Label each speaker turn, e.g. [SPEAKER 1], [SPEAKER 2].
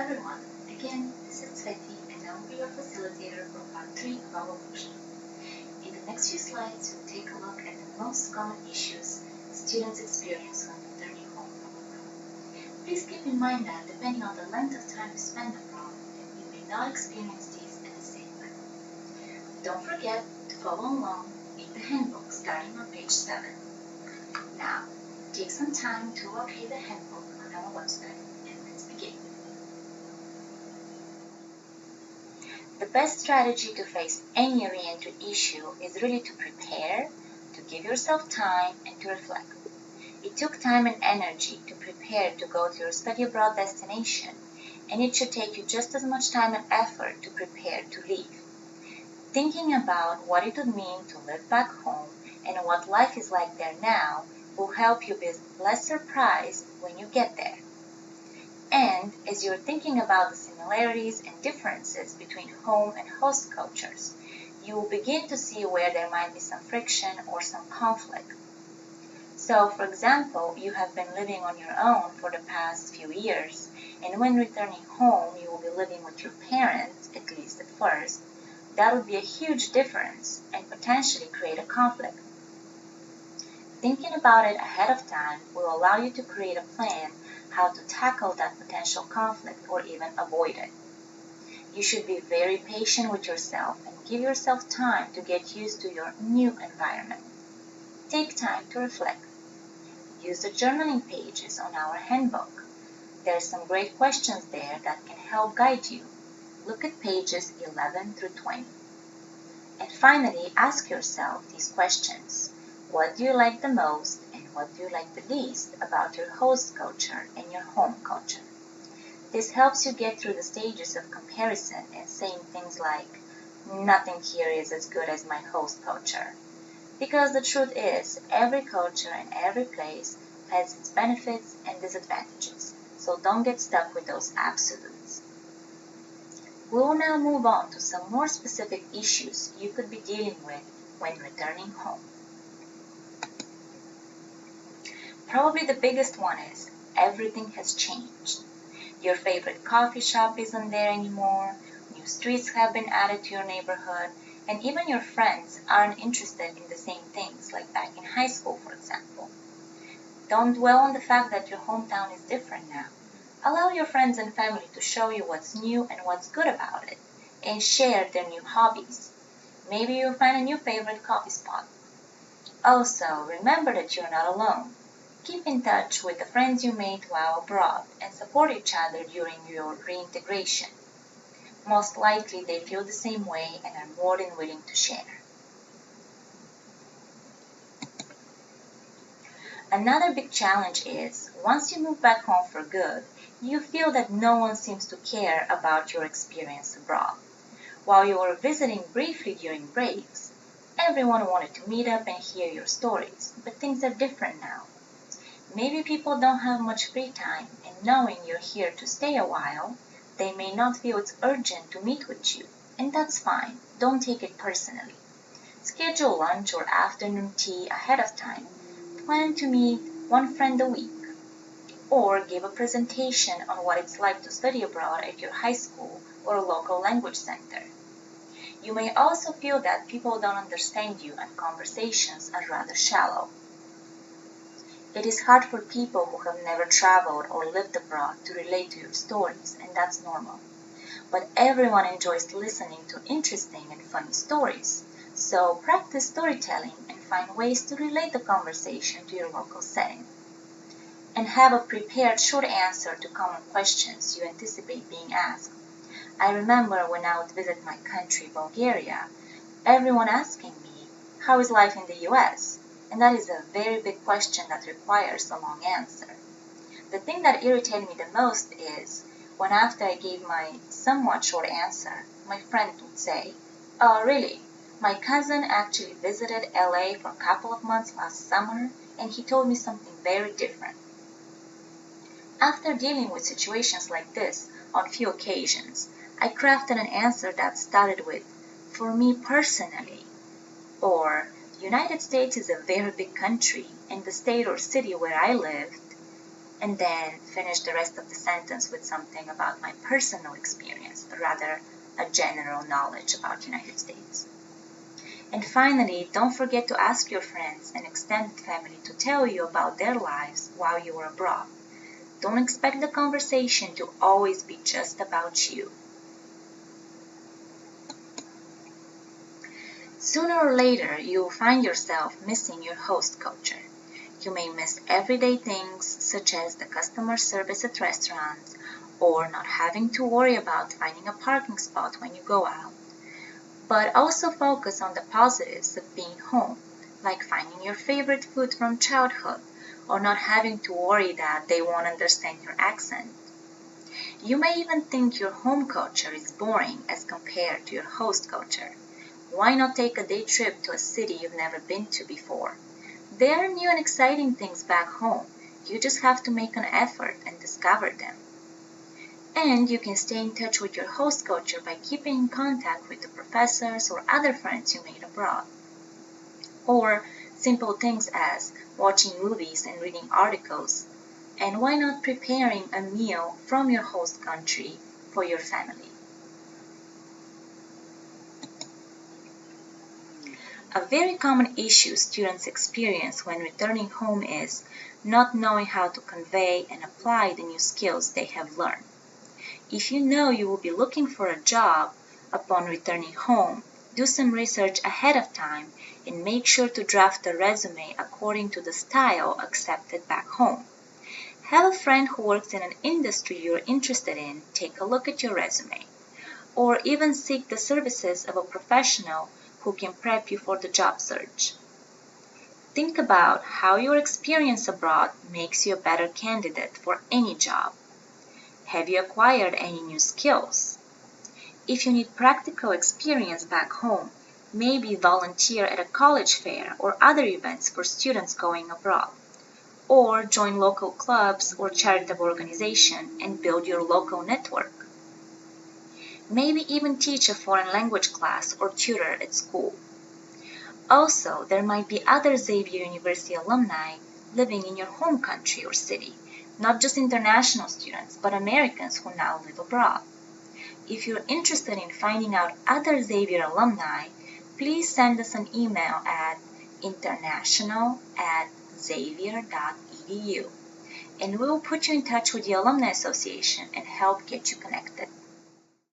[SPEAKER 1] everyone, again this is Sveti and I will be your facilitator for part 3 of our workshop. In the next few slides we'll take a look at the most common issues students experience when returning home from abroad. Please keep in mind that depending on the length of time you spend abroad, you may not experience these at the same level. Don't forget to follow along in the handbook starting on page 7. Now, take some time to locate the handbook on our website and let's begin. The best strategy to face any re-entry issue is really to prepare, to give yourself time, and to reflect. It took time and energy to prepare to go to your study abroad destination, and it should take you just as much time and effort to prepare to leave. Thinking about what it would mean to live back home and what life is like there now will help you be less surprised when you get there. And as you're thinking about the similarities and differences between home and host cultures, you will begin to see where there might be some friction or some conflict. So, for example, you have been living on your own for the past few years, and when returning home you will be living with your parents, at least at first. That would be a huge difference and potentially create a conflict. Thinking about it ahead of time will allow you to create a plan how to tackle that potential conflict or even avoid it. You should be very patient with yourself and give yourself time to get used to your new environment. Take time to reflect. Use the journaling pages on our handbook. There are some great questions there that can help guide you. Look at pages 11 through 20. And finally, ask yourself these questions. What do you like the most and what do you like the least about your host culture and your home culture? This helps you get through the stages of comparison and saying things like, nothing here is as good as my host culture. Because the truth is, every culture and every place has its benefits and disadvantages, so don't get stuck with those absolutes. We will now move on to some more specific issues you could be dealing with when returning home. Probably the biggest one is everything has changed. Your favorite coffee shop isn't there anymore, new streets have been added to your neighborhood, and even your friends aren't interested in the same things like back in high school, for example. Don't dwell on the fact that your hometown is different now. Allow your friends and family to show you what's new and what's good about it, and share their new hobbies. Maybe you'll find a new favorite coffee spot. Also, remember that you're not alone. Keep in touch with the friends you made while abroad and support each other during your reintegration. Most likely they feel the same way and are more than willing to share. Another big challenge is, once you move back home for good, you feel that no one seems to care about your experience abroad. While you were visiting briefly during breaks, everyone wanted to meet up and hear your stories, but things are different now. Maybe people don't have much free time, and knowing you're here to stay a while, they may not feel it's urgent to meet with you, and that's fine. Don't take it personally. Schedule lunch or afternoon tea ahead of time. Plan to meet one friend a week, or give a presentation on what it's like to study abroad at your high school or a local language center. You may also feel that people don't understand you and conversations are rather shallow. It is hard for people who have never traveled or lived abroad to relate to your stories, and that's normal. But everyone enjoys listening to interesting and funny stories, so practice storytelling and find ways to relate the conversation to your local setting. And have a prepared short answer to common questions you anticipate being asked. I remember when I would visit my country, Bulgaria, everyone asking me, how is life in the US? And that is a very big question that requires a long answer. The thing that irritated me the most is when after I gave my somewhat short answer, my friend would say, oh really? My cousin actually visited LA for a couple of months last summer and he told me something very different. After dealing with situations like this on few occasions, I crafted an answer that started with, for me personally, or the United States is a very big country, and the state or city where I lived, and then finish the rest of the sentence with something about my personal experience, rather a general knowledge about United States. And finally, don't forget to ask your friends and extended family to tell you about their lives while you were abroad. Don't expect the conversation to always be just about you. Sooner or later, you'll find yourself missing your host culture. You may miss everyday things such as the customer service at restaurants or not having to worry about finding a parking spot when you go out. But also focus on the positives of being home, like finding your favorite food from childhood or not having to worry that they won't understand your accent. You may even think your home culture is boring as compared to your host culture. Why not take a day trip to a city you've never been to before? There are new and exciting things back home. You just have to make an effort and discover them. And you can stay in touch with your host culture by keeping in contact with the professors or other friends you made abroad. Or simple things as watching movies and reading articles. And why not preparing a meal from your host country for your family? A very common issue students experience when returning home is not knowing how to convey and apply the new skills they have learned. If you know you will be looking for a job upon returning home, do some research ahead of time and make sure to draft a resume according to the style accepted back home. Have a friend who works in an industry you're interested in take a look at your resume, or even seek the services of a professional who can prep you for the job search. Think about how your experience abroad makes you a better candidate for any job. Have you acquired any new skills? If you need practical experience back home, maybe volunteer at a college fair or other events for students going abroad. Or join local clubs or charitable organizations and build your local network. Maybe even teach a foreign language class or tutor at school. Also, there might be other Xavier University alumni living in your home country or city, not just international students, but Americans who now live abroad. If you're interested in finding out other Xavier alumni, please send us an email at international@xavier.edu, and we will put you in touch with the Alumni Association and help get you connected.